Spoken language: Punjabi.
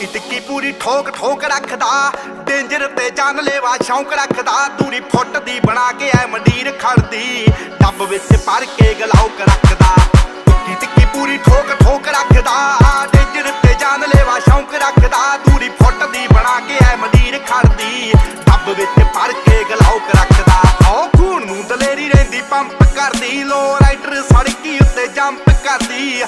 ਟਿੱਕੀ ਟਿੱਕੀ ਪੂਰੀ ਠੋਕ ਠੋਕ ਰੱਖਦਾ, ਡੇਂਜਰ ਤੇ ਜਾਨਲੇਵਾ ਸ਼ੌਂਕ ਰੱਖਦਾ। ਦੂਰੀ ਫੁੱਟ ਦੀ ਬਣਾ ਕੇ ਐ ਮੰਡੀਰ ਖੜਦੀ, ਡੱਬ ਵਿੱਚ ਭਰ ਕੇ ਗਲਾਉਕ ਰੱਖਦਾ। ਟਿੱਕੀ ਟਿੱਕੀ ਪੂਰੀ ਠੋਕ ਠੋਕ ਰੱਖਦਾ, ਡੇਂਜਰ ਤੇ ਜਾਨਲੇਵਾ ਸ਼ੌਂਕ ਰੱਖਦਾ। ਦੂਰੀ ਫੁੱਟ ਦੀ ਬਣਾ ਕੇ ਐ ਮੰਡੀਰ ਖੜਦੀ, ਡੱਬ ਵਿੱਚ ਭਰ ਕੇ ਗਲਾਉਕ ਰੱਖਦਾ। ਓ ਖੂਨ ਨੂੰ ਦਲੇਰੀ ਰਹਿੰਦੀ ਪੰਪ ਕਰਦੀ, ਲੋ ਰਾਈਡਰ ਸੜਕੀ ਉੱਤੇ ਜੰਪ ਕਰਦੀ।